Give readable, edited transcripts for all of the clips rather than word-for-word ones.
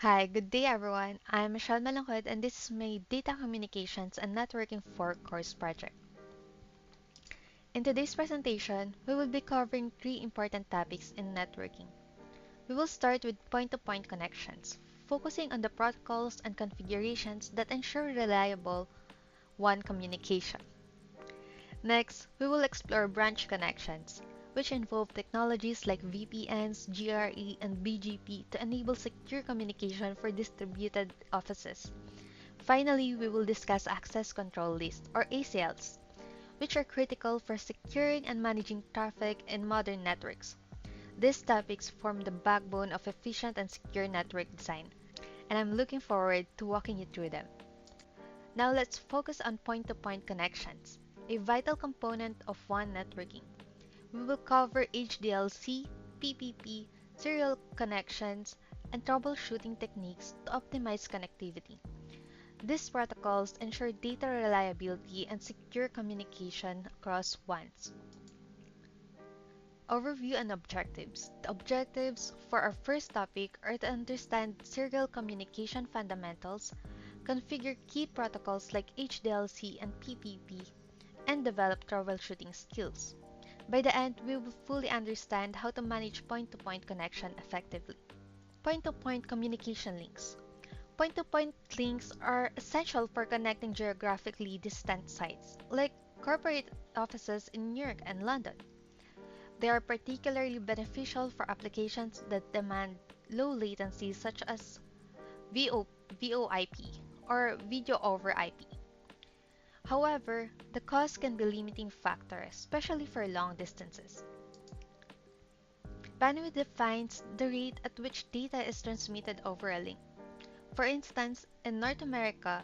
Hi, good day everyone. I'm Michelle Malangkod and this is my Data Communications and Networking 4 course project. In today's presentation, we will be covering three important topics in networking. We will start with point-to-point connections, focusing on the protocols and configurations that ensure reliable WAN communication. Next, we will explore branch connections, which involve technologies like VPNs, GRE, and BGP to enable secure communication for distributed offices. Finally, we will discuss access control lists or ACLs, which are critical for securing and managing traffic in modern networks. These topics form the backbone of efficient and secure network design, and I'm looking forward to walking you through them. Now let's focus on point-to-point connections, a vital component of WAN networking. We will cover HDLC, PPP, serial connections, and troubleshooting techniques to optimize connectivity. These protocols ensure data reliability and secure communication across WANs. Overview and objectives. The objectives for our first topic are to understand serial communication fundamentals, configure key protocols like HDLC and PPP, and develop troubleshooting skills. By the end, we will fully understand how to manage point-to-point connection effectively. Point-to-point communication links. Point-to-point links are essential for connecting geographically distant sites, like corporate offices in New York and London. They are particularly beneficial for applications that demand low latency such as VoIP or Video over IP. However, the cost can be a limiting factor, especially for long distances. Bandwidth defines the rate at which data is transmitted over a link. For instance, in North America,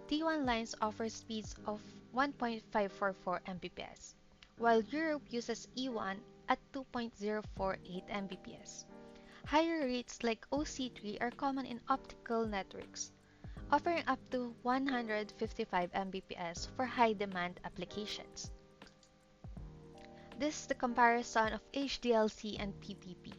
T1 lines offer speeds of 1.544 Mbps, while Europe uses E1 at 2.048 Mbps. Higher rates like OC3 are common in optical networks, offering up to 155 Mbps for high-demand applications. This is the comparison of HDLC and PPP.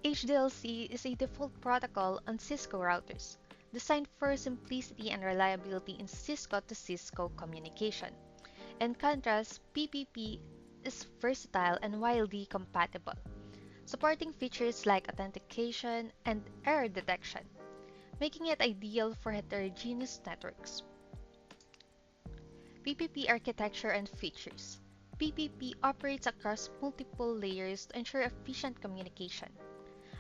HDLC is a default protocol on Cisco routers, designed for simplicity and reliability in Cisco to Cisco communication. In contrast, PPP is versatile and widely compatible, supporting features like authentication and error detection, making it ideal for heterogeneous networks. PPP architecture and features. PPP operates across multiple layers to ensure efficient communication.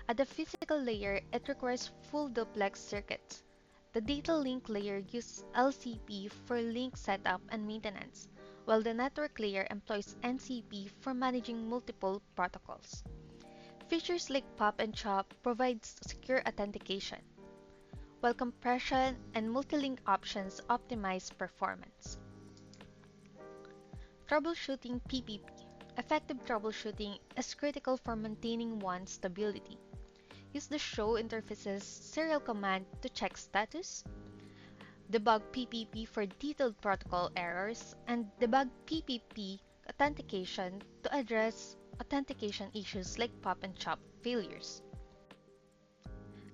At the physical layer, it requires full duplex circuits. The data link layer uses LCP for link setup and maintenance, while the network layer employs NCP for managing multiple protocols. Features like POP and CHOP provide secure authentication, while compression and multilink options optimize performance. Troubleshooting PPP. Effective troubleshooting is critical for maintaining WAN stability. Use the show interface's serial command to check status, debug PPP for detailed protocol errors, and debug PPP authentication to address authentication issues like POP and CHOP failures.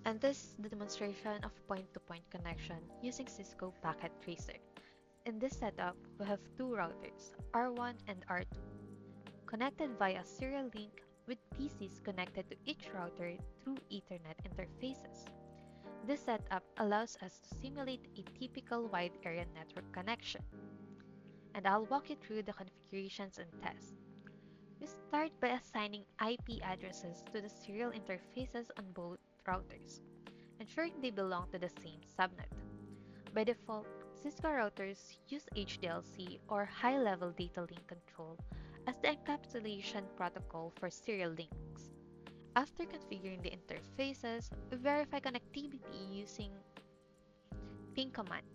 And this is the demonstration of point-to-point connection using Cisco Packet Tracer. In this setup, we have two routers, R1 and R2, connected via serial link with PCs connected to each router through Ethernet interfaces. This setup allows us to simulate a typical wide area network connection. And I'll walk you through the configurations and tests. We start by assigning IP addresses to the serial interfaces on both routers, ensuring they belong to the same subnet. By default, Cisco routers use HDLC or high-level data link control as the encapsulation protocol for serial links. After configuring the interfaces, we verify connectivity using ping command,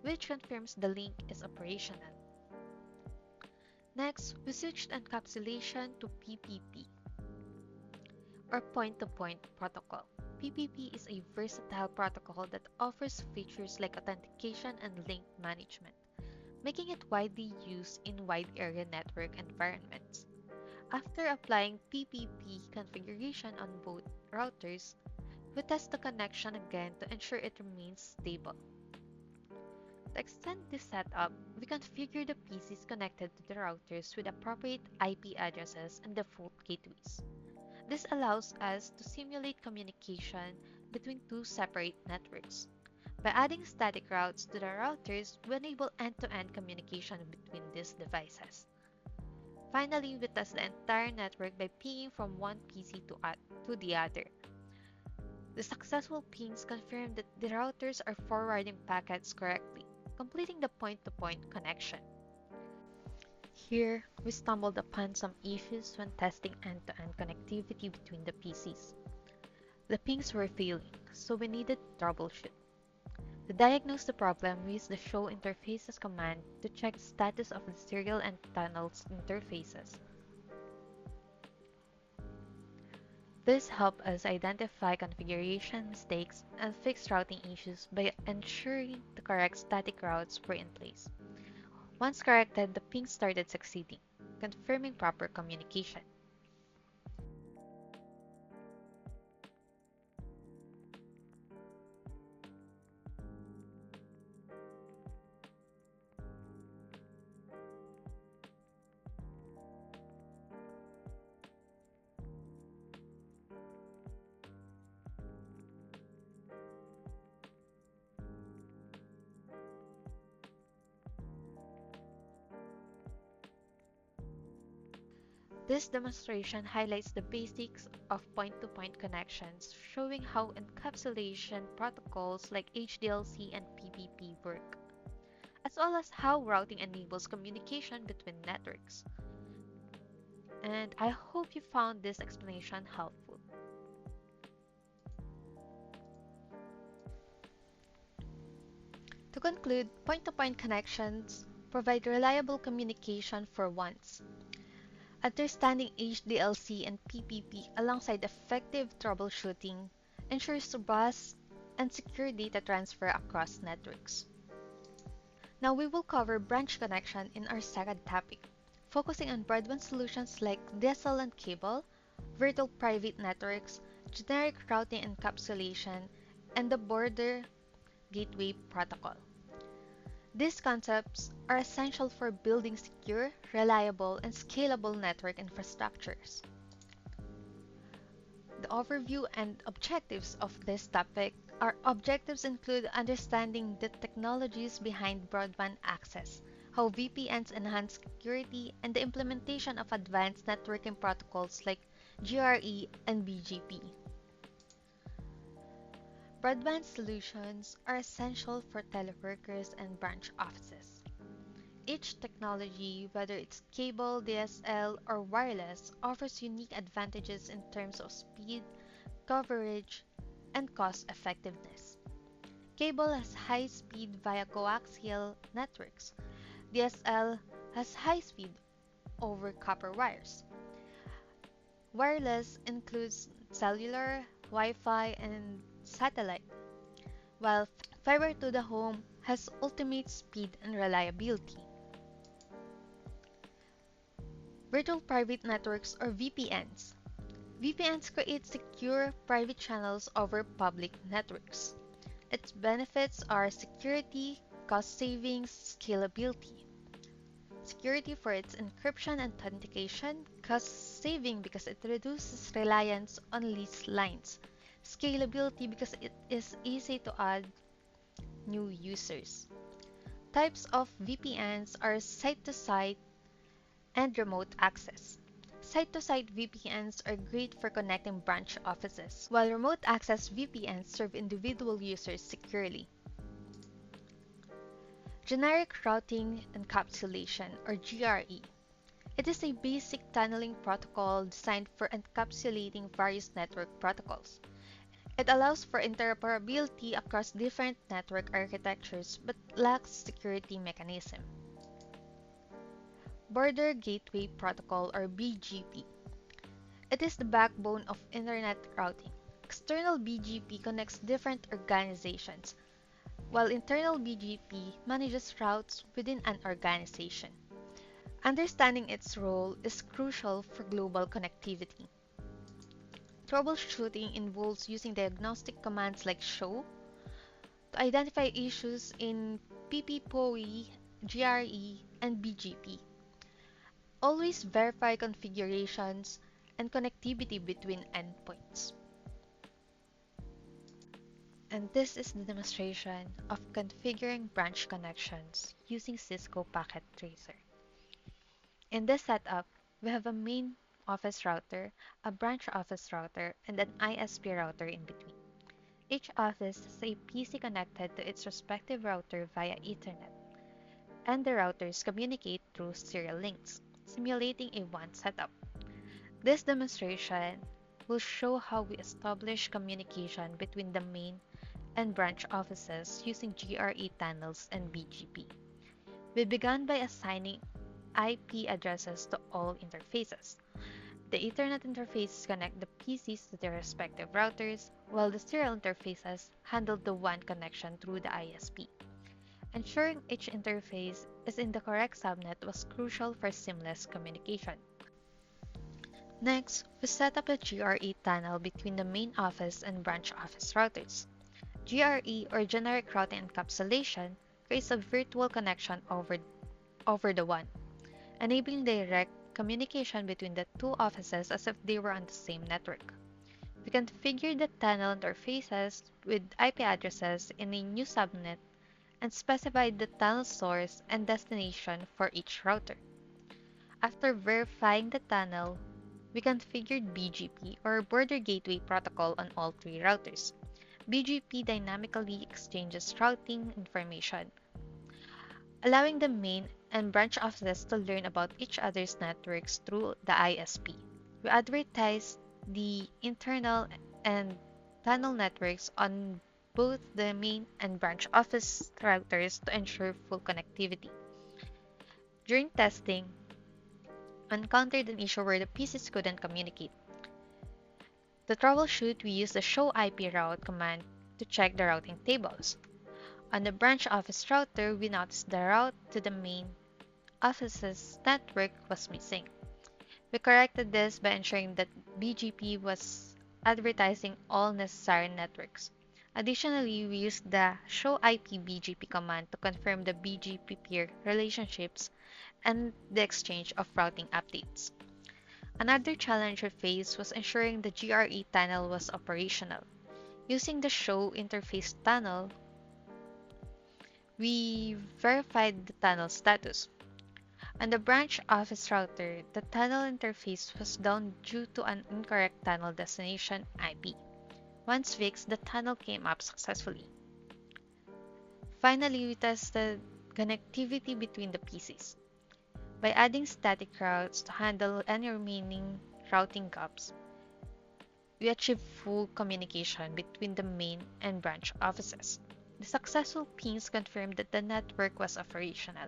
which confirms the link is operational. Next, we switched encapsulation to PPP, or point-to-point protocol. PPP is a versatile protocol that offers features like authentication and link management, making it widely used in wide area network environments. After applying PPP configuration on both routers, We test the connection again to ensure it remains stable. To extend this setup, we configure the PCs connected to the routers with appropriate IP addresses and default gateways. This allows us to simulate communication between two separate networks. By adding static routes to the routers, we enable end-to-end communication between these devices. Finally, we test the entire network by pinging from one PC to the other. The successful pings confirm that the routers are forwarding packets correctly, completing the point-to-point connection. Here, we stumbled upon some issues when testing end-to-end connectivity between the PCs. The pings were failing, so we needed to troubleshoot. To diagnose the problem, we used the show interfaces command to check the status of the serial and tunnels interfaces. This helped us identify configuration mistakes and fix routing issues by ensuring the correct static routes were in place. Once corrected, the ping started succeeding, confirming proper communication. This demonstration highlights the basics of point-to-point connections, showing how encapsulation protocols like HDLC and PPP work, as well as how routing enables communication between networks. And I hope you found this explanation helpful. To conclude, point-to-point connections provide reliable communication for once. Understanding HDLC and PPP alongside effective troubleshooting ensures robust and secure data transfer across networks. Now we will cover branch connection in our second topic, focusing on broadband solutions like DSL and cable, virtual private networks, generic routing encapsulation, and the border gateway protocol. These concepts are essential for building secure, reliable, and scalable network infrastructures. The overview and objectives of this topic our objectives include understanding the technologies behind broadband access, how VPNs enhance security, and the implementation of advanced networking protocols like GRE and BGP. Broadband solutions are essential for teleworkers and branch offices. Each technology, whether it's cable, DSL, or wireless, offers unique advantages in terms of speed, coverage, and cost effectiveness. Cable has high speed via coaxial networks. DSL has high speed over copper wires. Wireless includes cellular, Wi-Fi, and satellite, while fiber to the home has ultimate speed and reliability. Virtual private networks or VPNs. VPNs create secure private channels over public networks. Its benefits are security, cost savings, scalability. Security for its encryption and authentication, cost saving because it reduces reliance on leased lines, scalability because it is easy to add new users. Types of VPNs are site-to-site and remote access. Site-to-site VPNs are great for connecting branch offices, while remote access VPNs serve individual users securely. Generic Routing Encapsulation or GRE. It is a basic tunneling protocol designed for encapsulating various network protocols. It allows for interoperability across different network architectures but lacks security mechanism. Border Gateway Protocol or BGP. It is the backbone of internet routing. External BGP connects different organizations, while internal BGP manages routes within an organization. Understanding its role is crucial for global connectivity. Troubleshooting involves using diagnostic commands like show to identify issues in PPPoE, GRE, and BGP. Always verify configurations and connectivity between endpoints. And this is the demonstration of configuring branch connections using Cisco Packet Tracer. In this setup, we have a main office router, a branch office router, and an ISP router in between. Each office has a PC connected to its respective router via Ethernet, and the routers communicate through serial links, simulating a WAN setup. This demonstration will show how we establish communication between the main and branch offices using GRE tunnels and BGP. We began by assigning IP addresses to all interfaces. The Ethernet interfaces connect the PCs to their respective routers, while the serial interfaces handle the WAN connection through the ISP. Ensuring each interface is in the correct subnet was crucial for seamless communication. Next, we set up a GRE tunnel between the main office and branch office routers. GRE, or Generic Routing Encapsulation, creates a virtual connection over the WAN, enabling direct communication between the two offices as if they were on the same network. We configured the tunnel interfaces with IP addresses in a new subnet and specified the tunnel source and destination for each router. After verifying the tunnel, we configured BGP, or Border Gateway Protocol, on all three routers. BGP dynamically exchanges routing information, allowing the main and branch offices to learn about each other's networks through the ISP. We advertise the internal and tunnel networks on both the main and branch office routers to ensure full connectivity. During testing, we encountered an issue where the pieces couldn't communicate. To troubleshoot, we used the show IP route command to check the routing tables. On the branch office router, we noticed the route to the main office's network was missing. We corrected this by ensuring that BGP was advertising all necessary networks. Additionally, we used the show IP BGP command to confirm the BGP peer relationships and the exchange of routing updates. Another challenge we faced was ensuring the GRE tunnel was operational. Using the show interface tunnel, we verified the tunnel status. On the branch office router, the tunnel interface was down due to an incorrect tunnel destination IP. Once fixed, the tunnel came up successfully. Finally, we tested connectivity between the PCs. By adding static routes to handle any remaining routing gaps, we achieved full communication between the main and branch offices. The successful pings confirmed that the network was operational.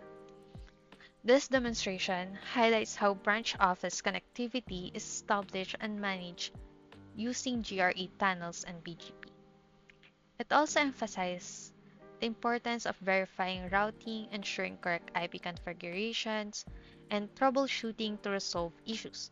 This demonstration highlights how branch office connectivity is established and managed using GRE tunnels and BGP. It also emphasizes the importance of verifying routing, ensuring correct IP configurations, and troubleshooting to resolve issues.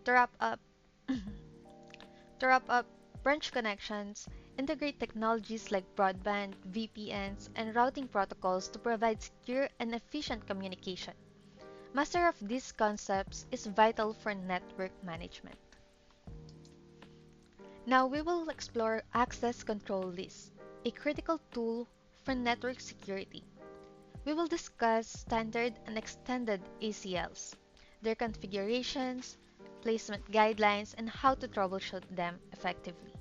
To wrap up, to wrap up, branch connections integrate technologies like broadband, VPNs, and routing protocols to provide secure and efficient communication. Master of these concepts is vital for network management. Now we will explore access control lists, a critical tool for network security. We will discuss standard and extended ACLs, their configurations, placement guidelines, and how to troubleshoot them effectively.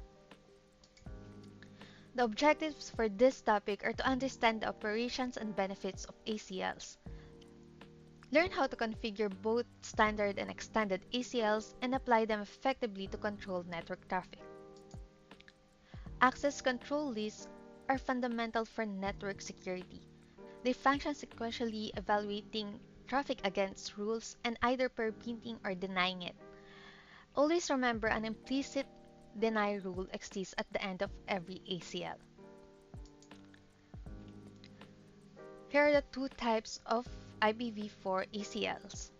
The objectives for this topic are to understand the operations and benefits of ACLs, learn how to configure both standard and extended ACLs, and apply them effectively to control network traffic. Access control lists are fundamental for network security. They function sequentially evaluating traffic against rules and either permitting or denying it. Always remember an implicit deny rule exists at the end of every ACL. Here are the two types of IPv4 ACLs.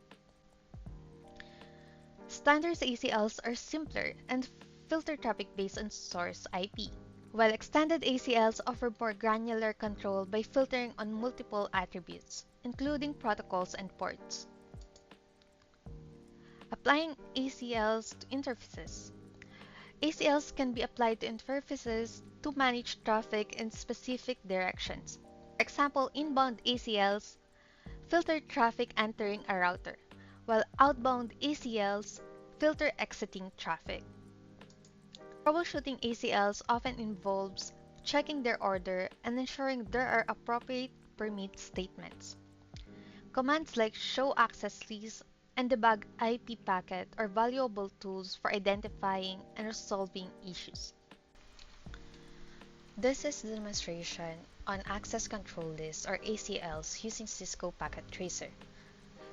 Standard ACLs are simpler and filter traffic based on source IP, while extended ACLs offer more granular control by filtering on multiple attributes, including protocols and ports. Applying ACLs to interfaces. ACLs can be applied to interfaces to manage traffic in specific directions. Example, inbound ACLs filter traffic entering a router, while outbound ACLs filter exiting traffic. Troubleshooting ACLs often involves checking their order and ensuring there are appropriate permit statements. Commands like show access list and debug IP packet are valuable tools for identifying and resolving issues. This is the demonstration on access control lists or ACLs using Cisco Packet Tracer.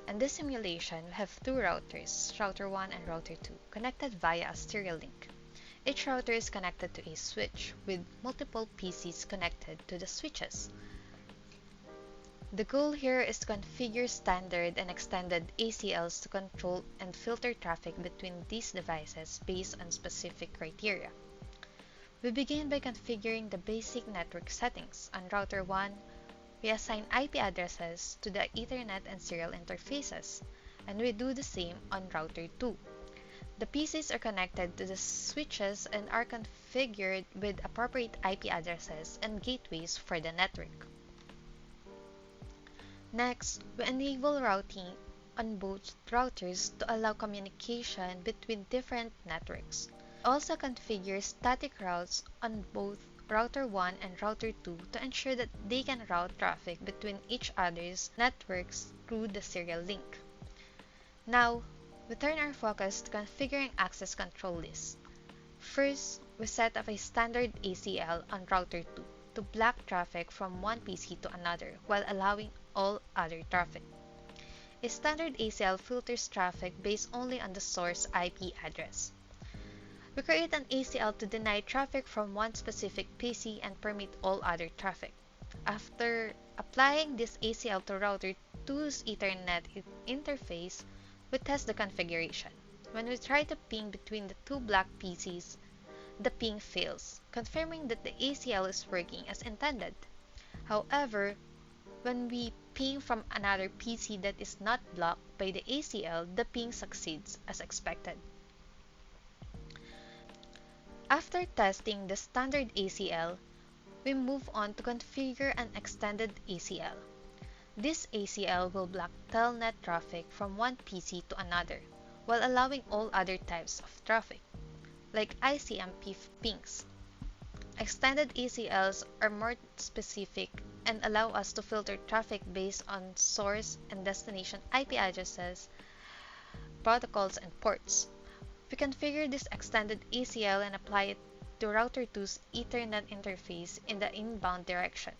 In this simulation, we have two routers, router 1 and router 2, connected via a serial link. Each router is connected to a switch with multiple PCs connected to the switches. The goal here is to configure standard and extended ACLs to control and filter traffic between these devices based on specific criteria. We begin by configuring the basic network settings. On router 1, we assign IP addresses to the Ethernet and serial interfaces, and we do the same on router 2. The PCs are connected to the switches and are configured with appropriate IP addresses and gateways for the network. Next, we enable routing on both routers to allow communication between different networks. Also configure static routes on both router 1 and router 2 to ensure that they can route traffic between each other's networks through the serial link. Now, we turn our focus to configuring access control lists. First, we set up a standard ACL on router 2 to block traffic from one PC to another while allowing all other traffic. A standard ACL filters traffic based only on the source IP address. We create an ACL to deny traffic from one specific PC and permit all other traffic. After applying this ACL to router 2's Ethernet interface, we test the configuration. When we try to ping between the two black PCs, the ping fails, confirming that the ACL is working as intended. However, when we ping from another PC that is not blocked by the ACL, the ping succeeds as expected. After testing the standard ACL, we move on to configure an extended ACL. This ACL will block telnet traffic from one PC to another, while allowing all other types of traffic, like ICMP pings. Extended ACLs are more specific and allow us to filter traffic based on source and destination IP addresses, protocols, and ports. We configure this extended ACL and apply it to router 2's Ethernet interface in the inbound direction.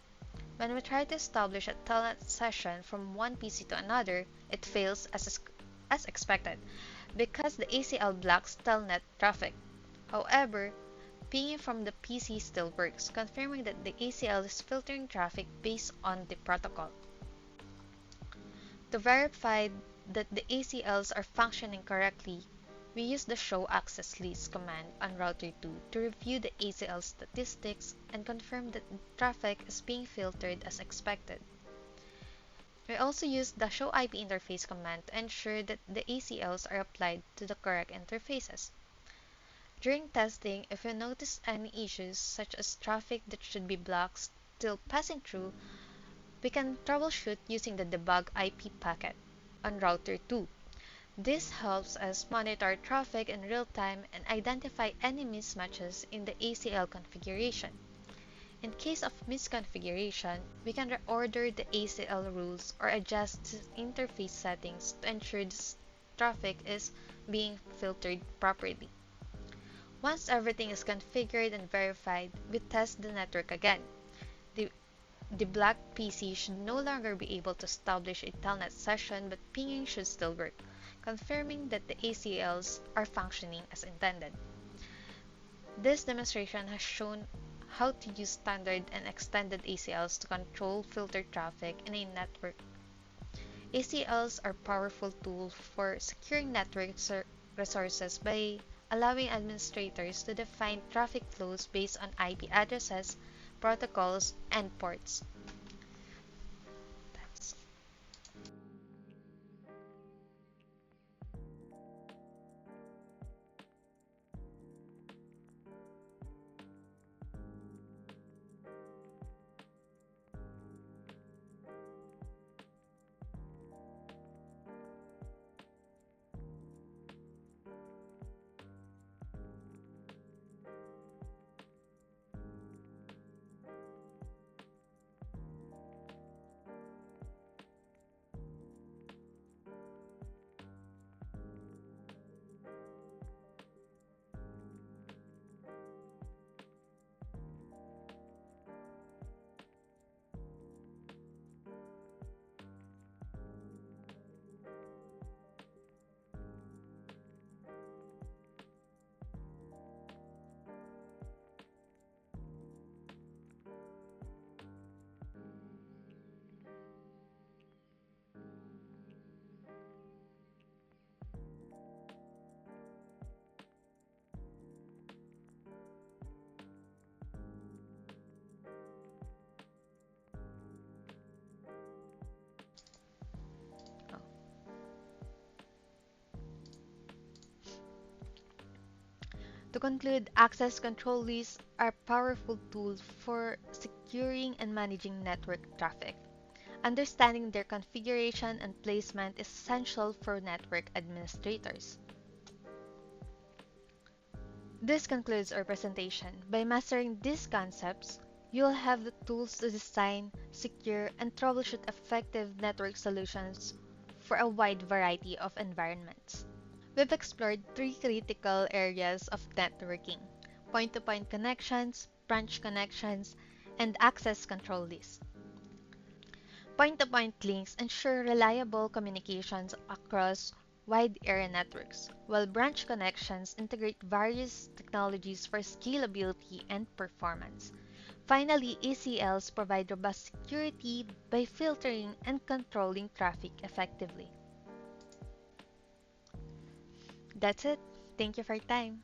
When we try to establish a telnet session from one PC to another, it fails as expected because the ACL blocks telnet traffic. However, pinging from the PC still works, confirming that the ACL is filtering traffic based on the protocol. To verify that the ACLs are functioning correctly, We use the show access list command on router 2 to review the ACL statistics and confirm that traffic is being filtered as expected. We also use the show IP interface command to ensure that the ACLs are applied to the correct interfaces. During testing, if we notice any issues such as traffic that should be blocked still passing through, we can troubleshoot using the debug IP packet on router 2. This helps us monitor traffic in real time and identify any mismatches in the ACL configuration. In case of misconfiguration, we can reorder the ACL rules or adjust the interface settings to ensure this traffic is being filtered properly. Once everything is configured and verified, we test the network again. The, the black PC should no longer be able to establish a telnet session, but pinging should still work, confirming that the ACLs are functioning as intended. This demonstration has shown how to use standard and extended ACLs to control filter traffic in a network. ACLs are powerful tools for securing network resources by allowing administrators to define traffic flows based on IP addresses, protocols, and ports. That's oh. To conclude, access control lists are powerful tools for securing and managing network traffic. Understanding their configuration and placement is essential for network administrators. This concludes our presentation. By mastering these concepts, you'll have the tools to design, secure, and troubleshoot effective network solutions for a wide variety of environments. We've explored three critical areas of networking: point-to-point connections, branch connections, and access control lists. Point-to-point links ensure reliable communications across wide area networks, while branch connections integrate various technologies for scalability and performance. Finally, ACLs provide robust security by filtering and controlling traffic effectively. That's it. Thank you for your time.